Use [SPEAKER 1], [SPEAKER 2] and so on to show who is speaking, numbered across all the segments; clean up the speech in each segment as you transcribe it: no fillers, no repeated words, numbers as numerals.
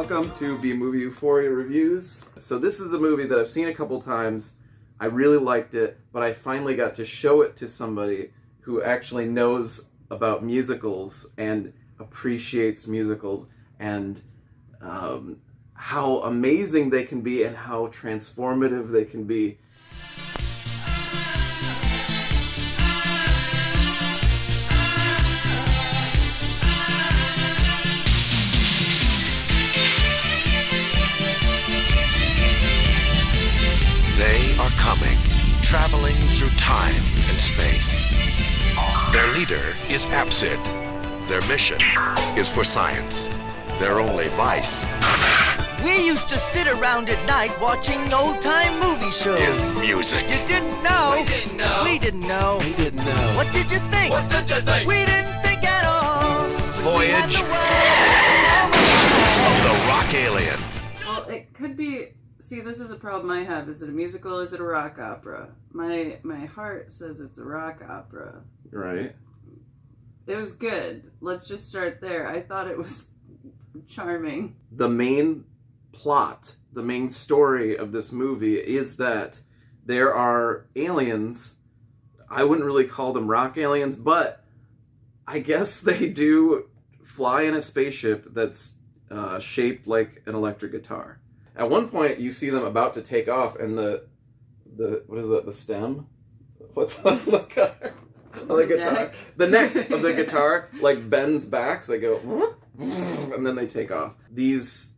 [SPEAKER 1] welcome to B-Movie Euphoria Reviews. So this is a movie that I've seen a couple times. I really liked it, but I finally got to show it to somebody who actually knows about musicals and appreciates musicals and how amazing they can be and how transformative they can be.
[SPEAKER 2] They are coming, traveling through time and space. Their leader is Absid. Their mission is for science. Their only vice
[SPEAKER 3] We used to sit around at night watching old-time movie shows.
[SPEAKER 2] is music.
[SPEAKER 3] You didn't know.
[SPEAKER 4] We didn't know.
[SPEAKER 3] We didn't know.
[SPEAKER 2] We didn't know.
[SPEAKER 3] What did you think?
[SPEAKER 4] What did you think?
[SPEAKER 3] We didn't think at all.
[SPEAKER 2] Voyage
[SPEAKER 3] We had
[SPEAKER 2] of the Rock Aliens.
[SPEAKER 5] Well, it could be. See, this is a problem I have. Is it a musical? Is it a rock opera? My heart says it's a rock opera.
[SPEAKER 1] Right?
[SPEAKER 5] It was good. Let's just start there. I thought it was charming.
[SPEAKER 1] The main plot, the main story of this movie is that there are aliens. I wouldn't really call them rock aliens, but I guess they do fly in a spaceship that's shaped like an electric guitar. At one point, you see them about to take off, and the what is that? The stem? What's the guitar? The guitar.
[SPEAKER 5] Neck.
[SPEAKER 1] The neck of the guitar like bends back, so they go, and then they take off. These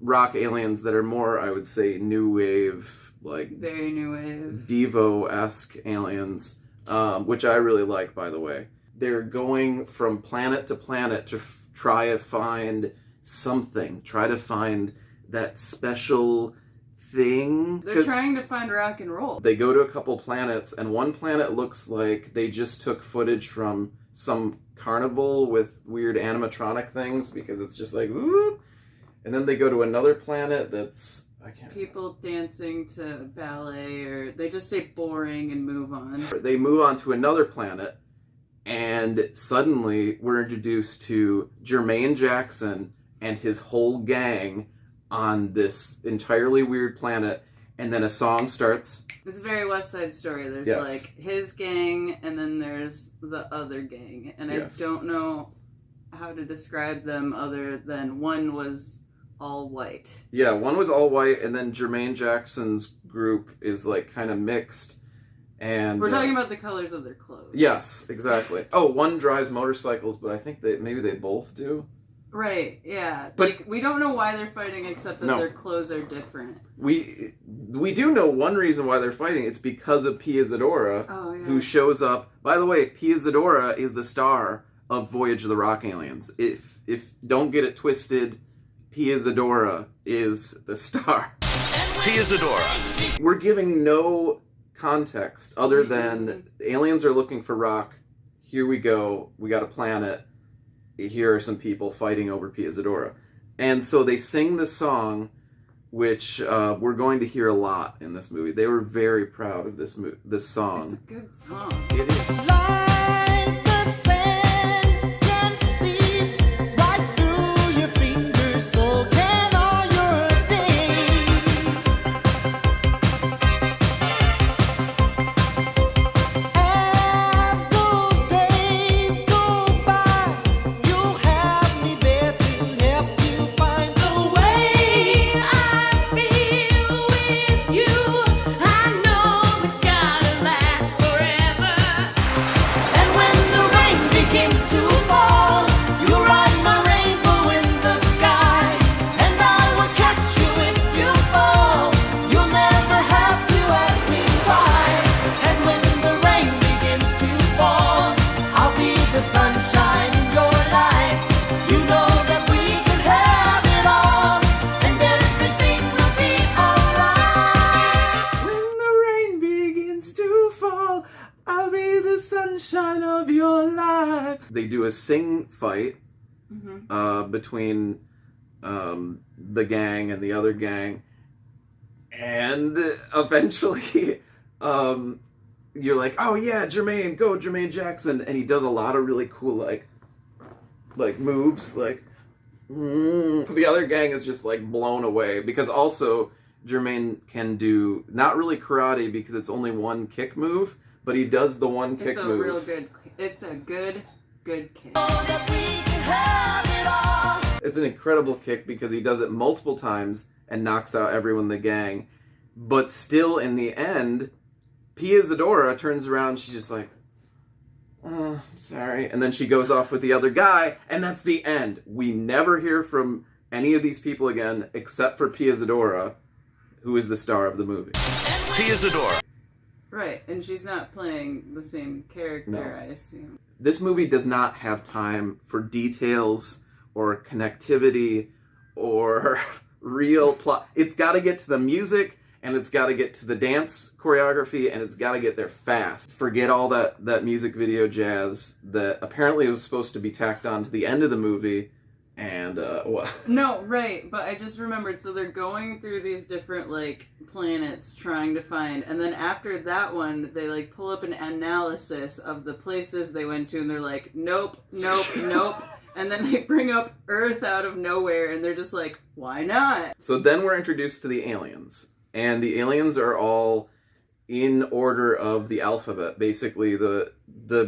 [SPEAKER 1] rock aliens that are more, I would say, new wave, like
[SPEAKER 5] Very new wave.
[SPEAKER 1] Devo-esque aliens, which I really like, by the way. They're going from planet to planet to try to find something, try to find that special thing.
[SPEAKER 5] They're trying to find rock and roll.
[SPEAKER 1] They go to a couple planets, and one planet looks like they just took footage from some carnival with weird animatronic things, because it's just like, ooh. And then they go to another planet that's, I can't
[SPEAKER 5] People dancing to ballet, or they just say boring and move on.
[SPEAKER 1] They move on to another planet, and suddenly we're introduced to Jermaine Jackson and his whole gang on this entirely weird planet, and then a song starts.
[SPEAKER 5] It's very West Side Story. There's
[SPEAKER 1] Yes.
[SPEAKER 5] like his gang, and then there's the other gang. And
[SPEAKER 1] Yes.
[SPEAKER 5] I don't know how to describe them other than one was all white.
[SPEAKER 1] Yeah, one was all white, and then Jermaine Jackson's group is like kind of mixed. And
[SPEAKER 5] We're talking about the colors of their clothes.
[SPEAKER 1] Yes, exactly. Oh, one drives motorcycles, but I think maybe they both do.
[SPEAKER 5] Right, yeah.
[SPEAKER 1] But-
[SPEAKER 5] Like, we don't know why they're fighting except that
[SPEAKER 1] No.
[SPEAKER 5] their clothes are different.
[SPEAKER 1] We do know one reason why they're fighting. It's because of Pia Zadora,
[SPEAKER 5] Oh, yeah.
[SPEAKER 1] who shows up. By the way, Pia Zadora is the star of Voyage of the Rock Aliens. If don't get it twisted, Pia Zadora is the star.
[SPEAKER 2] Pia Zadora.
[SPEAKER 1] We're giving no context other than aliens are looking for rock. Here we go. We got a planet. Here are some people fighting over Pia Zadora. And so they sing this song, which we're going to hear a lot in this movie. They were very proud of this song.
[SPEAKER 5] It's a good song.
[SPEAKER 1] It is.
[SPEAKER 3] Like the sand can see right through your fingers, so can all your days. As those days go by, you'll have me there to help you find the way I feel with you. I know it's gotta last forever. And when the rain begins to fall, you'll ride my rainbow in the sky. And I will catch you if you fall. You'll never have to ask me why. And when the rain begins to fall, I'll be the sunshine in your life. You know that we can have it all, and everything will be alright.
[SPEAKER 1] When the rain begins to fall, I'll be the sunshine of your life. They do a sing fight between the gang and the other gang, and eventually you're like, oh yeah, Jermaine, go Jermaine Jackson, and he does a lot of really cool like moves, like The other gang is just like blown away because also Jermaine can do not really karate because it's only one kick move, but he does the one kick
[SPEAKER 5] It's a
[SPEAKER 1] move.
[SPEAKER 5] real good. It's a good kick.
[SPEAKER 1] It's an incredible kick because he does it multiple times and knocks out everyone in the gang. But still, in the end, Pia Zadora turns around. She's just like, "Oh, sorry," and then she goes off with the other guy, and that's the end. We never hear from any of these people again, except for Pia Zadora, who is the star of the movie.
[SPEAKER 2] Pia Zadora.
[SPEAKER 5] Right, and she's not playing the same character,
[SPEAKER 1] No.
[SPEAKER 5] I assume.
[SPEAKER 1] This movie does not have time for details or connectivity or real plot. It's got to get to the music, and it's got to get to the dance choreography, and it's got to get there fast. Forget all that music video jazz that apparently was supposed to be tacked on to the end of the movie, and what?
[SPEAKER 5] No, right, but I just remembered, so they're going through these different, like, planets trying to find, and then after that one, they, like, pull up an analysis of the places they went to, and they're like, nope, nope, nope, and then they bring up Earth out of nowhere, and they're just like, why not?
[SPEAKER 1] So then we're introduced to the aliens, and the aliens are all in order of the alphabet. Basically, the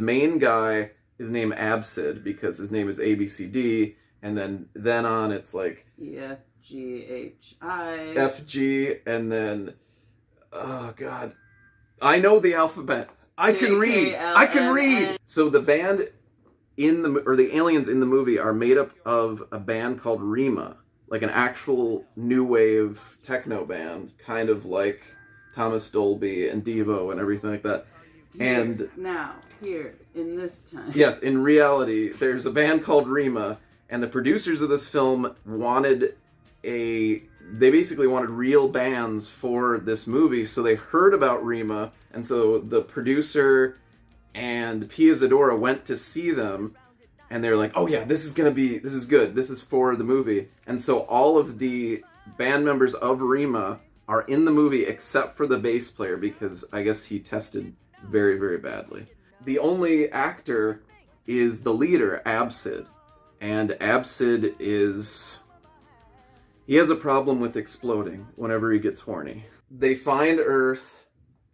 [SPEAKER 1] main guy is named Absid because his name is ABCD, and then on it's like
[SPEAKER 5] EFGHI.
[SPEAKER 1] FG, and then oh god, I know the alphabet. I can read. I can read. So the band the aliens in the movie are made up of a band called Rima, like an actual new wave techno band, kind of like Thomas Dolby and Devo and everything like that. And
[SPEAKER 5] now, here, in this time.
[SPEAKER 1] yes, in reality, there's a band called Rima, and the producers of this film they basically wanted real bands for this movie, so they heard about Rima, and so the producer and Pia Zadora went to see them, and they're like, oh yeah, this is good, this is for the movie. And so all of the band members of Rima are in the movie except for the bass player, because I guess he tested very, very badly. The only actor is the leader, Absid. And Absid he has a problem with exploding whenever he gets horny. They find Earth,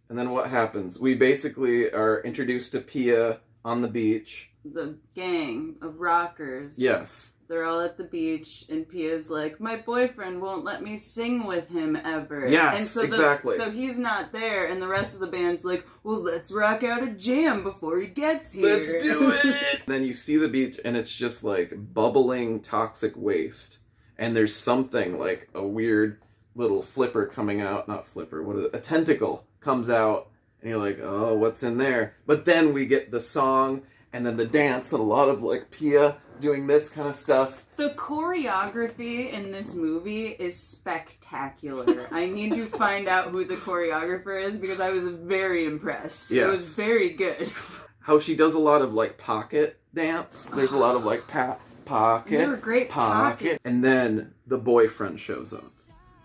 [SPEAKER 1] and then what happens? We basically are introduced to Pia on the beach.
[SPEAKER 5] The gang of rockers.
[SPEAKER 1] Yes.
[SPEAKER 5] They're all at the beach, and Pia's like, my boyfriend won't let me sing with him ever.
[SPEAKER 1] Yes,
[SPEAKER 5] and so
[SPEAKER 1] exactly.
[SPEAKER 5] So he's not there, and the rest of the band's like, well, let's rock out a jam before he gets here.
[SPEAKER 1] Let's do it! Then you see the beach, and it's just like bubbling toxic waste. And there's something like a weird little flipper coming out. Not flipper, what is it? A tentacle comes out, and you're like, oh, what's in there? But then we get the song, and then the dance, and a lot of like Pia doing this kind of stuff.
[SPEAKER 5] The choreography in this movie is spectacular. I need to find out who the choreographer is because I was very impressed.
[SPEAKER 1] Yes.
[SPEAKER 5] It was very good.
[SPEAKER 1] How she does a lot of like pocket dance. There's a lot of like pocket.
[SPEAKER 5] They were great pockets.
[SPEAKER 1] And then the boyfriend shows up.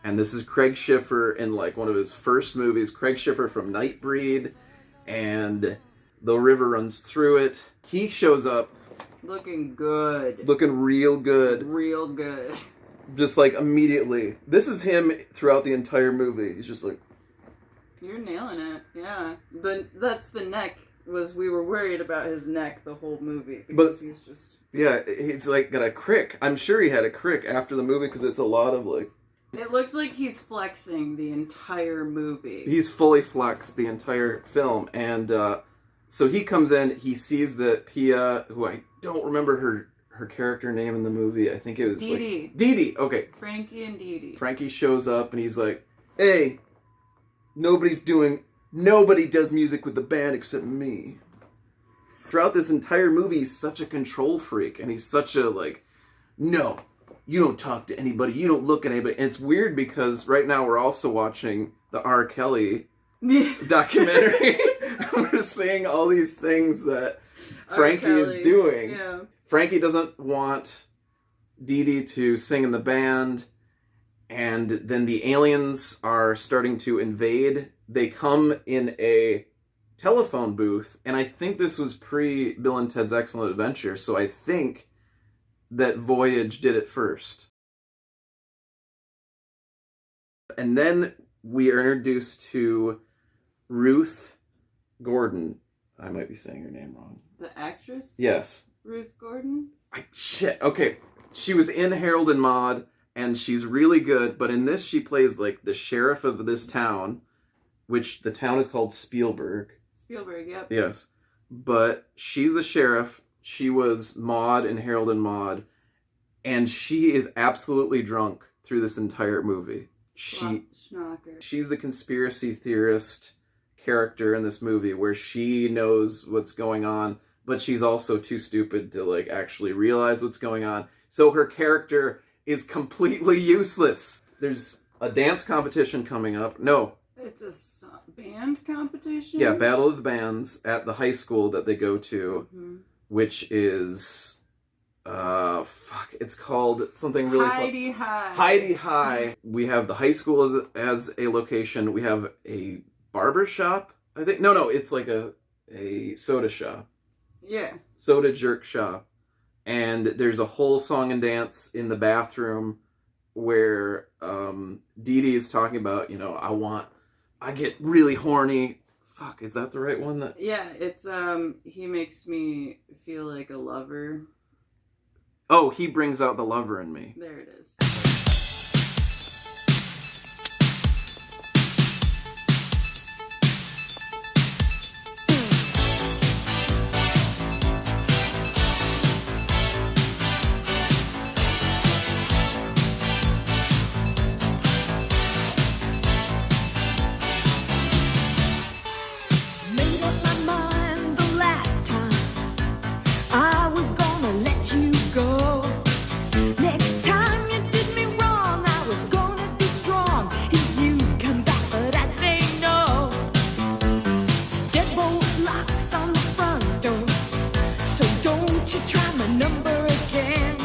[SPEAKER 1] And this is Craig Schiffer in like one of his first movies. Craig Schiffer from Nightbreed. And The River Runs Through It. He shows up.
[SPEAKER 5] Looking good.
[SPEAKER 1] Looking real good.
[SPEAKER 5] Real good.
[SPEAKER 1] Just like immediately. This is him throughout the entire movie. He's just like...
[SPEAKER 5] You're nailing it. Yeah. That's the neck. We were worried about his neck the whole movie. Because he's just...
[SPEAKER 1] Yeah, he's like got a crick. I'm sure he had a crick after the movie because it's a lot of like...
[SPEAKER 5] It looks like he's flexing the entire movie.
[SPEAKER 1] He's fully flexed the entire film. And so he comes in, he sees that Pia, who I don't remember her character name in the movie. I think it was
[SPEAKER 5] Dee Dee.
[SPEAKER 1] like... Dee Dee, okay.
[SPEAKER 5] Frankie and Dee Dee.
[SPEAKER 1] Frankie shows up and he's like, hey, nobody does music with the band except me. Throughout this entire movie, he's such a control freak, and he's such a, like, no, you don't talk to anybody, you don't look at anybody. And it's weird because right now we're also watching the R. Kelly documentary. We're seeing all these things that Frankie is doing.
[SPEAKER 5] Yeah.
[SPEAKER 1] Frankie doesn't want Dee Dee to sing in the band, and then the aliens are starting to invade. They come in a telephone booth, and I think this was pre Bill and Ted's Excellent Adventure, so I think that Voyage did it first. And then we are introduced to Ruth Gordon. I might be saying her name wrong.
[SPEAKER 5] The actress?
[SPEAKER 1] Yes.
[SPEAKER 5] Ruth Gordon?
[SPEAKER 1] Shit. Okay. She was in Harold and Maude, and she's really good, but in this she plays like the sheriff of this town, which the town is called Spielberg.
[SPEAKER 5] Spielberg, yep.
[SPEAKER 1] Yes. But she's the sheriff. She was Maude in Harold and Maude, and she is absolutely drunk through this entire movie. She's the conspiracy theorist character in this movie where she knows what's going on, but she's also too stupid to like actually realize what's going on. So her character is completely useless. There's a dance competition coming up. No.
[SPEAKER 5] It's a band competition?
[SPEAKER 1] Yeah, Battle of the Bands at the high school that they go to, which is... it's called something really
[SPEAKER 5] Heidi High.
[SPEAKER 1] Heidi High. We have the high school as a location. We have a barber shop, I think. No, it's like a soda shop.
[SPEAKER 5] Yeah.
[SPEAKER 1] Soda jerk shop. And there's a whole song and dance in the bathroom where Dee Dee is talking about, I get really horny. Fuck, is that the right one?
[SPEAKER 5] Yeah, it's, he makes me feel like a lover.
[SPEAKER 1] Oh, he brings out the lover in me.
[SPEAKER 5] There it is.
[SPEAKER 3] Made up my mind the last time I was gonna let you go. Next time you did me wrong, I was gonna be strong. If you'd come back, but I'd say no. Deadbolt locks on the front door, so don't you try my number again.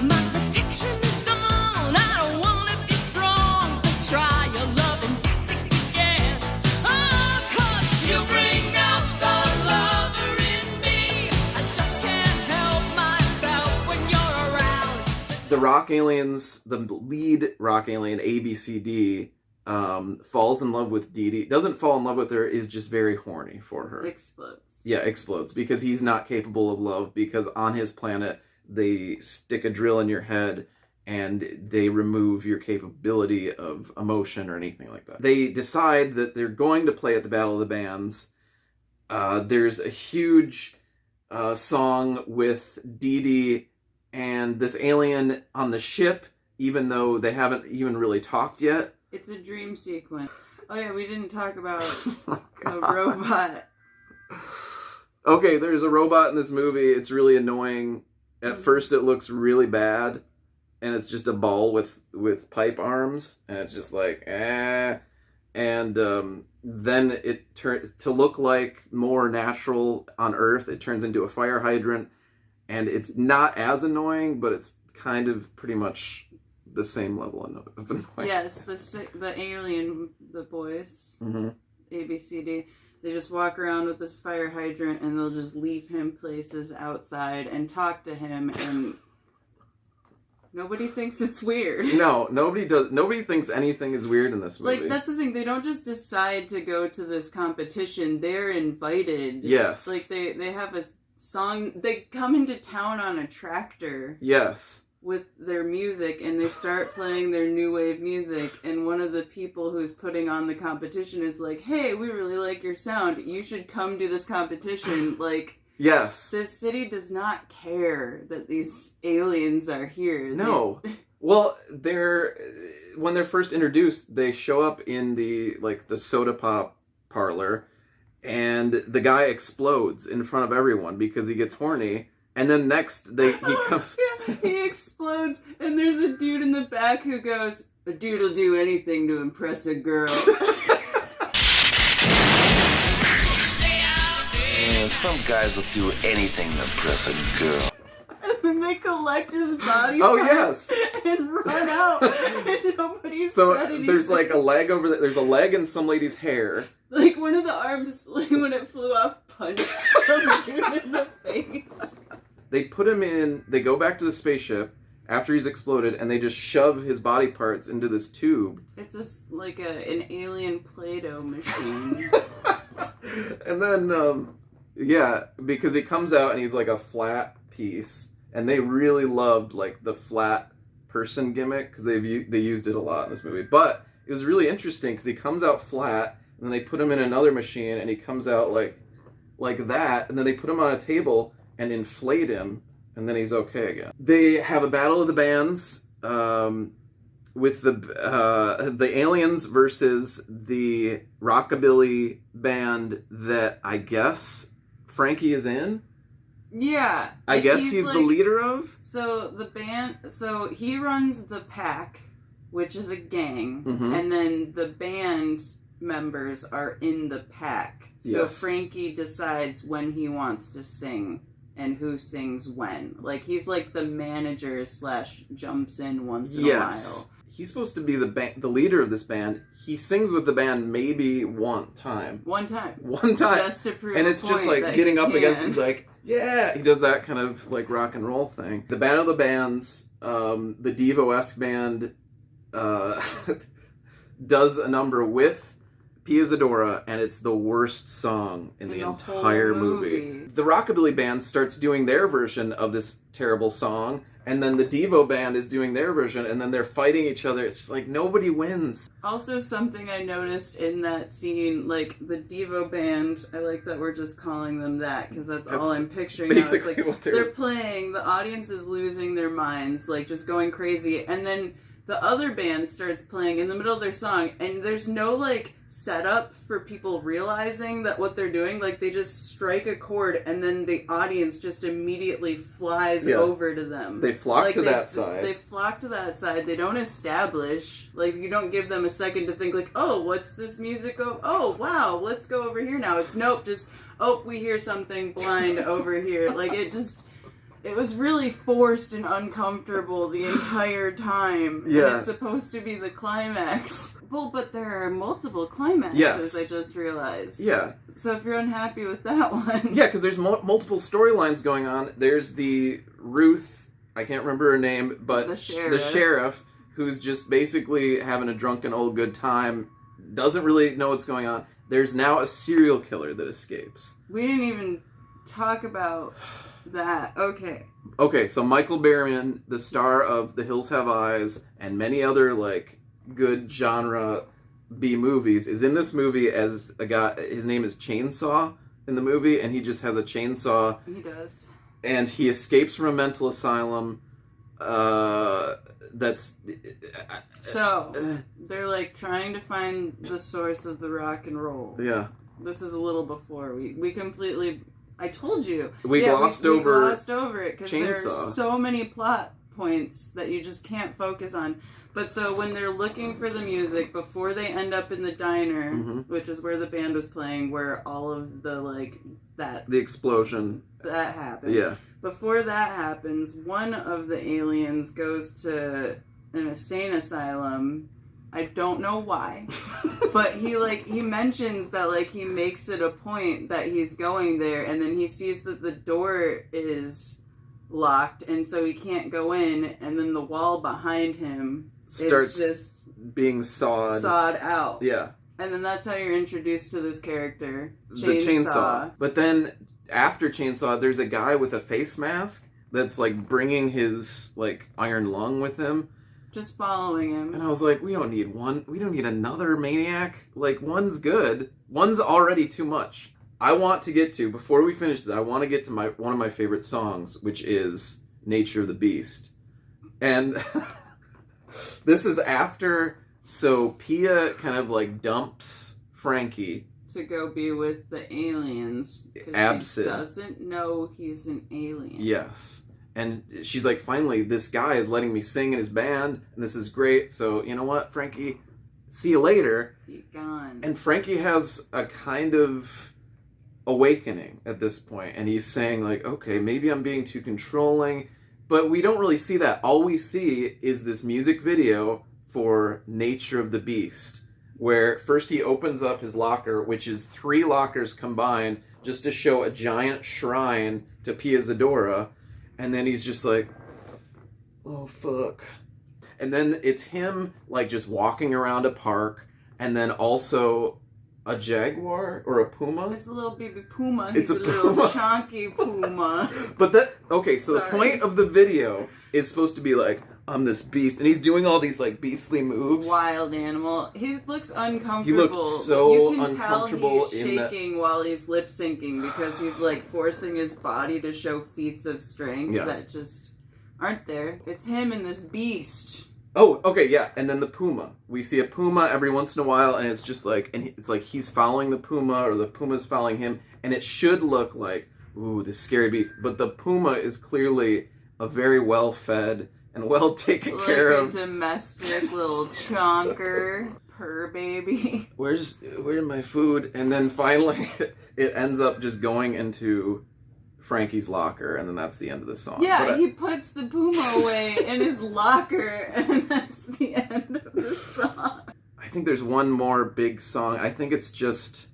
[SPEAKER 3] My protection is gone, I don't wanna be strong, so try your loving tactics again. Oh, 'cause you bring out the lover in me. I just can't help myself when you're around.
[SPEAKER 1] The rock aliens, the lead rock alien, ABCD, falls in love with Dee Dee. Doesn't fall in love with her, is just very horny for her.
[SPEAKER 5] Explodes.
[SPEAKER 1] Yeah, explodes. Because he's not capable of love, because on his planet, they stick a drill in your head and they remove your capability of emotion or anything like that. They decide that they're going to play at the Battle of the Bands. There's a huge song with Dee Dee and this alien on the ship, even though they haven't even really talked yet.
[SPEAKER 5] It's a dream sequence. Oh yeah, we didn't talk about a robot.
[SPEAKER 1] Okay, there's a robot in this movie. It's really annoying. At first it looks really bad, and it's just a ball with pipe arms, and it's just like, eh. And then it turns to look like more natural on Earth. It turns into a fire hydrant, and it's not as annoying, but it's kind of pretty much the same level of annoying.
[SPEAKER 5] Yes, the alien, the boys, ABCD, they just walk around with this fire hydrant and they'll just leave him places outside and talk to him, and nobody thinks it's weird.
[SPEAKER 1] No, nobody does. Nobody thinks anything is weird in this movie.
[SPEAKER 5] Like, that's the thing. They don't just decide to go to this competition. They're invited.
[SPEAKER 1] Yes.
[SPEAKER 5] Like, they have a song. They come into town on a tractor.
[SPEAKER 1] Yes.
[SPEAKER 5] With their music, and they start playing their new wave music, and one of the people who's putting on the competition is like, hey, we really like your sound, you should come do this competition. Like,
[SPEAKER 1] yes,
[SPEAKER 5] the city does not care that these aliens are here.
[SPEAKER 1] No. Well, when they're first introduced, they show up in the soda pop parlor, and the guy explodes in front of everyone because he gets horny. And then next, he comes...
[SPEAKER 5] Yeah, he explodes, and there's a dude in the back who goes, a dude will do anything to impress a girl.
[SPEAKER 4] Some guys will do anything to impress a girl.
[SPEAKER 5] And then they collect his body
[SPEAKER 1] parts
[SPEAKER 5] and run out, and nobody
[SPEAKER 1] So
[SPEAKER 5] said anything.
[SPEAKER 1] there's like a leg over there. There's a leg in some lady's hair.
[SPEAKER 5] Like, one of the arms, like, when it flew off, punched some dude in the face.
[SPEAKER 1] they put him in. They go back to the spaceship after he's exploded, and they just shove his body parts into this tube.
[SPEAKER 5] It's like an alien Play-Doh machine.
[SPEAKER 1] And then, because he comes out and he's like a flat piece, and they really loved like the flat person gimmick because they used it a lot in this movie. But it was really interesting because he comes out flat, and then they put him in another machine, and he comes out like that, and then they put him on a table and inflate him, and then he's okay again. They have a battle of the bands with the aliens versus the rockabilly band that I guess Frankie is in.
[SPEAKER 5] Yeah.
[SPEAKER 1] I guess he's the leader of.
[SPEAKER 5] So the band. So he runs the pack, which is a gang,
[SPEAKER 1] Mhm.
[SPEAKER 5] and then the band members are in the pack. So
[SPEAKER 1] Yes.
[SPEAKER 5] Frankie decides when he wants to sing and who sings when. Like he's like the manager / jumps in once in a while.
[SPEAKER 1] He's supposed to be the leader of this band. He sings with the band maybe one time.
[SPEAKER 5] One time. Just to prove
[SPEAKER 1] And
[SPEAKER 5] a
[SPEAKER 1] it's just
[SPEAKER 5] point
[SPEAKER 1] like
[SPEAKER 5] that
[SPEAKER 1] getting
[SPEAKER 5] he
[SPEAKER 1] up against
[SPEAKER 5] can.
[SPEAKER 1] he's like, yeah, he does that kind of like rock and roll thing. The Band of the Bands, the Devo-esque band does a number with Pia Zadora, and it's the worst song in the entire
[SPEAKER 5] whole movie.
[SPEAKER 1] The Rockabilly Band starts doing their version of this terrible song, and then the Devo Band is doing their version, and then they're fighting each other. It's just like nobody wins.
[SPEAKER 5] Also, something I noticed in that scene, like the Devo band, I like that we're just calling them that because that's all I'm picturing.
[SPEAKER 1] basically
[SPEAKER 5] now. It's
[SPEAKER 1] what
[SPEAKER 5] they're playing, the audience is losing their minds, like just going crazy, and then the other band starts playing in the middle of their song, and there's no like setup for people realizing that what they're doing. Like they just strike a chord, and then the audience just immediately flies over to them.
[SPEAKER 1] They flock to that side.
[SPEAKER 5] They flock to that side. They don't establish. Like you don't give them a second to think. Like, oh, what's this music? Oh, wow, let's go over here now. It's nope. Just we hear something blind over here. Like it just. It was really forced and uncomfortable the entire time.
[SPEAKER 1] Yeah.
[SPEAKER 5] And it's supposed to be the climax. Well, but there are multiple climaxes,
[SPEAKER 1] Yes.
[SPEAKER 5] I just realized.
[SPEAKER 1] Yeah.
[SPEAKER 5] So if you're unhappy with that one...
[SPEAKER 1] Yeah, because there's multiple storylines going on. There's the Ruth, I can't remember her name, but
[SPEAKER 5] The sheriff.
[SPEAKER 1] sheriff, who's just basically having a drunken old good time, doesn't really know what's going on. There's now a serial killer that escapes.
[SPEAKER 5] We didn't even talk about that. Okay,
[SPEAKER 1] so Michael Berryman, the star of The Hills Have Eyes and many other like good genre B movies, is in this movie as a guy. His name is Chainsaw in the movie, and he just has a chainsaw.
[SPEAKER 5] he does.
[SPEAKER 1] And he escapes from a mental asylum.
[SPEAKER 5] So, they're like trying to find the source of the rock and roll.
[SPEAKER 1] Yeah.
[SPEAKER 5] This is a little before we completely... I told you.
[SPEAKER 1] We glossed over
[SPEAKER 5] We glossed over it because there
[SPEAKER 1] Chainsaw.
[SPEAKER 5] are so many plot points that you just can't focus on. But so when they're looking for the music, before they end up in the diner, which is where the band was playing, where all of the, like,
[SPEAKER 1] the explosion.
[SPEAKER 5] that happened.
[SPEAKER 1] Yeah.
[SPEAKER 5] Before that happens, one of the aliens goes to an insane asylum. I don't know why, but he mentions that like he makes it a point that he's going there, and then he sees that the door is locked, and so he can't go in, and then the wall behind him
[SPEAKER 1] Starts
[SPEAKER 5] is just
[SPEAKER 1] being sawed
[SPEAKER 5] out.
[SPEAKER 1] Yeah.
[SPEAKER 5] And then that's how you're introduced to this character,
[SPEAKER 1] The chainsaw. But then after Chainsaw, there's a guy with a face mask that's like bringing his like iron lung with him.
[SPEAKER 5] Just following him.
[SPEAKER 1] And I was like, we don't need another maniac. Like, one's good. One's already too much. I want to get to, before we finish this, I want to get to one of my favorite songs, which is Nature of the Beast. And this is after, so Pia kind of like dumps Frankie.
[SPEAKER 5] To go be with the aliens. Because
[SPEAKER 1] Absent.
[SPEAKER 5] she doesn't know he's an alien.
[SPEAKER 1] Yes. And she's like, finally, this guy is letting me sing in his band, and this is great. So, you know what, Frankie? See you later.
[SPEAKER 5] Be gone.
[SPEAKER 1] And Frankie has a kind of awakening at this point, and he's saying, like, okay, maybe I'm being too controlling, but we don't really see that. All we see is this music video for Nature of the Beast, where first he opens up his locker, which is 3 lockers combined, just to show a giant shrine to Pia Zadora. and then he's just like, oh fuck. And then it's him like just walking around a park, and then also a jaguar or a puma.
[SPEAKER 5] It's a little baby puma.
[SPEAKER 1] It's
[SPEAKER 5] He's
[SPEAKER 1] a
[SPEAKER 5] a little
[SPEAKER 1] puma.
[SPEAKER 5] chunky puma.
[SPEAKER 1] But that okay, so the
[SPEAKER 5] Sorry.
[SPEAKER 1] point of the video is supposed to be like, I'm this beast, and he's doing all these like beastly moves.
[SPEAKER 5] Wild animal. He looks uncomfortable.
[SPEAKER 1] He looked so
[SPEAKER 5] you can
[SPEAKER 1] uncomfortable
[SPEAKER 5] tell he's
[SPEAKER 1] in that-
[SPEAKER 5] shaking while he's lip syncing because he's like forcing his body to show feats of strength
[SPEAKER 1] Yeah.
[SPEAKER 5] that just aren't there. It's him and this beast.
[SPEAKER 1] Oh, okay, yeah, and then the puma. We see a puma every once in a while, and it's just like, and it's like he's following the puma, or the puma's following him, and it should look like, ooh, this scary beast. But the puma is clearly a very well-fed and well taken care
[SPEAKER 5] Like a
[SPEAKER 1] of.
[SPEAKER 5] domestic little chonker. Purr baby.
[SPEAKER 1] Where's my food? And then finally, it ends up just going into Frankie's locker, and then that's the end of the song.
[SPEAKER 5] Yeah,
[SPEAKER 1] But
[SPEAKER 5] he puts the puma away in his locker, and that's the end of the song.
[SPEAKER 1] I think there's one more big song. I think it's just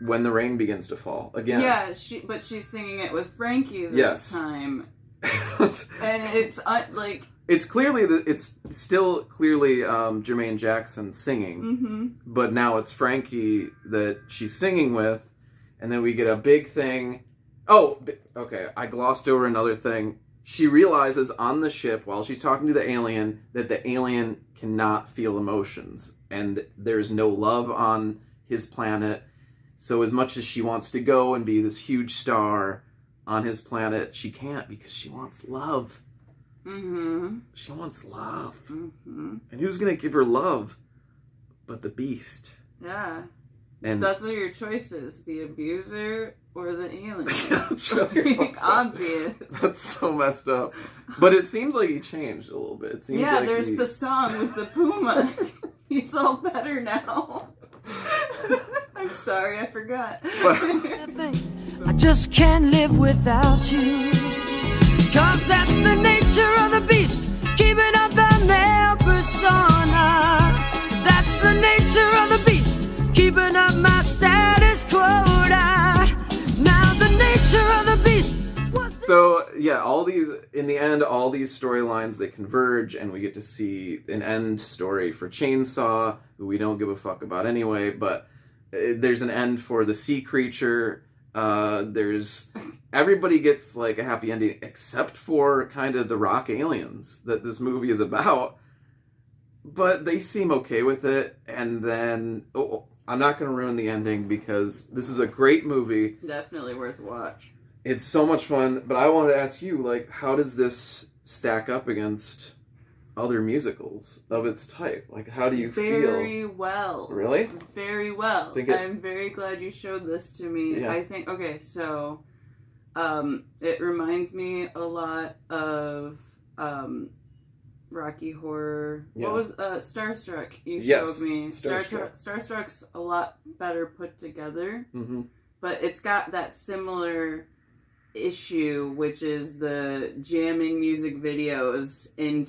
[SPEAKER 1] When the Rain Begins to Fall. Again.
[SPEAKER 5] Yeah, but she's singing it with Frankie this
[SPEAKER 1] Yes.
[SPEAKER 5] time, and it's like.
[SPEAKER 1] It's clearly it's still clearly Jermaine Jackson singing,
[SPEAKER 5] Mm-hmm.
[SPEAKER 1] but now it's Frankie that she's singing with, and then we get a big thing. Oh, okay, I glossed over another thing. She realizes on the ship while she's talking to the alien that the alien cannot feel emotions, and there's no love on his planet. So as much as she wants to go and be this huge star on his planet, she can't because she wants love.
[SPEAKER 5] Mm-hmm.
[SPEAKER 1] She wants love.
[SPEAKER 5] Mm-hmm.
[SPEAKER 1] And who's gonna give her love but the beast?
[SPEAKER 5] Yeah.
[SPEAKER 1] And
[SPEAKER 5] Those are your choices: the abuser or the alien.
[SPEAKER 1] that's really
[SPEAKER 5] Like, obvious.
[SPEAKER 1] That's so messed up. But it seems like he changed a little bit. It seems
[SPEAKER 5] Yeah,
[SPEAKER 1] like
[SPEAKER 5] there's
[SPEAKER 1] he...
[SPEAKER 5] the song with the puma. He's all better now. I'm sorry, I forgot.
[SPEAKER 3] I just can't live without you. Cause that's the nature of the beast, keeping up the male persona. That's the nature of the beast, keeping up my status quota. Now the nature of the beast was the
[SPEAKER 1] So yeah, in the end, all these storylines they converge, and we get to see an end story for Chainsaw, who we don't give a fuck about anyway. But there's an end for the sea creature. Everybody gets like a happy ending except for kind of the rock aliens that this movie is about. But they seem okay with it, and then I'm not going to ruin the ending because this is a great movie.
[SPEAKER 5] Definitely worth a watch.
[SPEAKER 1] It's so much fun, but I wanted to ask you, like, how does this stack up against other musicals of its type? Like, how do you
[SPEAKER 5] Very well.
[SPEAKER 1] feel? Really?
[SPEAKER 5] Very well.
[SPEAKER 1] Think it-
[SPEAKER 5] I'm very glad you showed this to me.
[SPEAKER 1] Yeah.
[SPEAKER 5] I think, okay, so it reminds me a lot of Rocky Horror.
[SPEAKER 1] Yeah.
[SPEAKER 5] What was Starstruck you
[SPEAKER 1] Yes,
[SPEAKER 5] showed me?
[SPEAKER 1] Starstruck.
[SPEAKER 5] Starstruck's a lot better put together,
[SPEAKER 1] Mm-hmm.
[SPEAKER 5] but it's got that similar issue, which is the jamming music videos in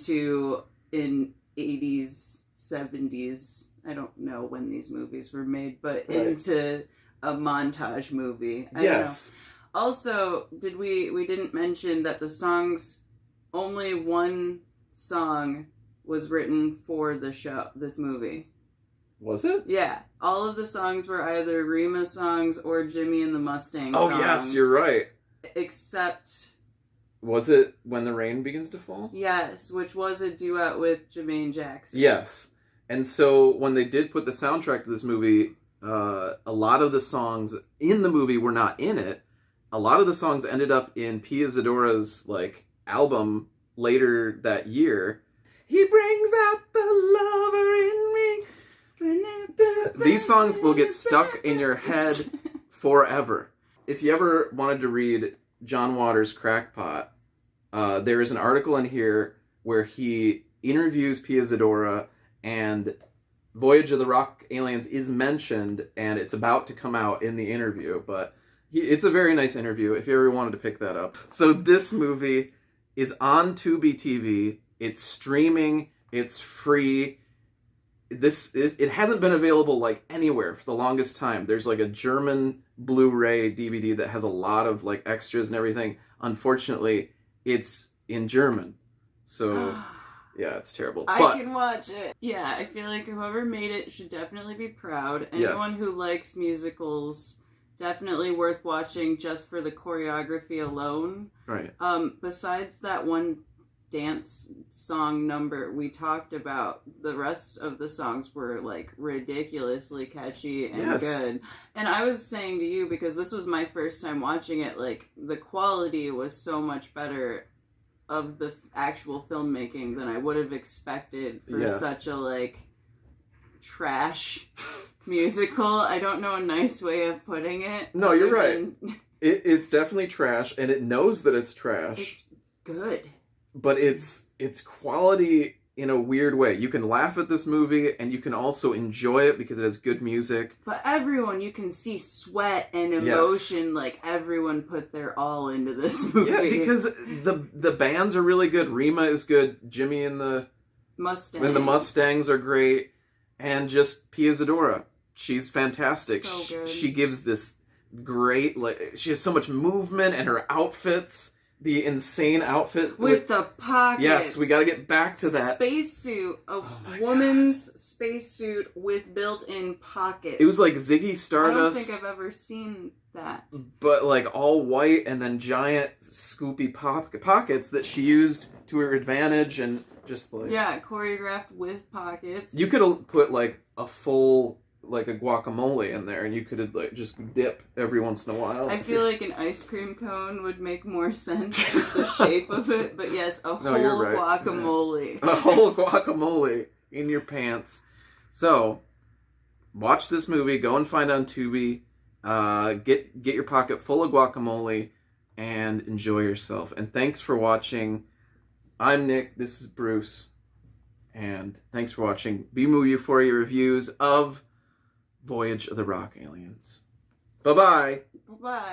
[SPEAKER 5] 80s, 70s. I don't know when these movies were made, but
[SPEAKER 1] Right.
[SPEAKER 5] into a montage movie. I don't know.
[SPEAKER 1] Yes.
[SPEAKER 5] Also, we didn't mention that the songs, only one song was written for this movie.
[SPEAKER 1] Was it?
[SPEAKER 5] Yeah, all of the songs were either Rima songs or Jimmy and the Mustang
[SPEAKER 1] Oh,
[SPEAKER 5] songs.
[SPEAKER 1] yes, you're right.
[SPEAKER 5] Except,
[SPEAKER 1] Was it When the Rain Begins to Fall?
[SPEAKER 5] yes, which was a duet with Jermaine Jackson.
[SPEAKER 1] Yes. And so when they did put the soundtrack to this movie, a lot of the songs in the movie were not in it. A lot of the songs ended up in Pia Zadora's like album later that year. He brings out the lover in me. These songs will get stuck in your head forever. If you ever wanted to read John Waters' Crackpot, there is an article in here where he interviews Pia Zadora, and Voyage of the Rock Aliens is mentioned, and it's about to come out in the interview, but it's a very nice interview if you ever wanted to pick that up. So this movie is on Tubi TV. It's streaming. It's free. It hasn't been available like anywhere for the longest time. There's like a German Blu-ray DVD that has a lot of like extras and everything. Unfortunately, it's in German. So, yeah, it's terrible.
[SPEAKER 5] I
[SPEAKER 1] But
[SPEAKER 5] can watch it. Yeah, I feel like whoever made it should definitely be proud. Anyone
[SPEAKER 1] Yes.
[SPEAKER 5] who likes musicals, definitely worth watching just for the choreography alone.
[SPEAKER 1] right.
[SPEAKER 5] Besides that one dance song number we talked about, the rest of the songs were like ridiculously catchy and
[SPEAKER 1] Yes.
[SPEAKER 5] good. And I was saying to you, because this was my first time watching it, like the quality was so much better of the actual filmmaking than I would have expected for
[SPEAKER 1] Yeah.
[SPEAKER 5] such a like trash musical. I don't know a nice way of putting it.
[SPEAKER 1] No, you're
[SPEAKER 5] other
[SPEAKER 1] right.
[SPEAKER 5] than
[SPEAKER 1] It's definitely trash, and it knows that it's trash.
[SPEAKER 5] It's good.
[SPEAKER 1] But it's quality in a weird way. You can laugh at this movie, and you can also enjoy it because it has good music.
[SPEAKER 5] But everyone, you can see sweat and emotion. Like everyone put their all into this movie.
[SPEAKER 1] Yeah, because the bands are really good. Rima is good. Jimmy and the Mustangs are great, and just Pia Zadora, she's fantastic.
[SPEAKER 5] So good.
[SPEAKER 1] She gives this great, like, she has so much movement, and her outfits, the insane outfit
[SPEAKER 5] with the pockets.
[SPEAKER 1] Yes, we got to get back to that.
[SPEAKER 5] Spacesuit, a
[SPEAKER 1] my
[SPEAKER 5] woman's spacesuit with built-in pockets.
[SPEAKER 1] It was like Ziggy
[SPEAKER 5] I don't
[SPEAKER 1] Stardust,
[SPEAKER 5] think I've ever seen that.
[SPEAKER 1] but like all white, and then giant scoopy pockets that she used to her advantage, and just like,
[SPEAKER 5] Yeah, choreographed with pockets.
[SPEAKER 1] you could have put like a full, like a guacamole in there, and you could have like just dip every once in a while.
[SPEAKER 5] I feel like an ice cream cone would make more sense with the shape of it, but yes, a
[SPEAKER 1] No, you're
[SPEAKER 5] whole
[SPEAKER 1] right.
[SPEAKER 5] guacamole.
[SPEAKER 1] a whole guacamole in your pants. So, watch this movie. Go and find it on Tubi. Get your pocket full of guacamole and enjoy yourself. And thanks for watching. I'm Nick. This is Bruce. And thanks for watching B-Movie Euphoria reviews of Voyage of the Rock Aliens. Bye-bye.
[SPEAKER 5] Bye-bye.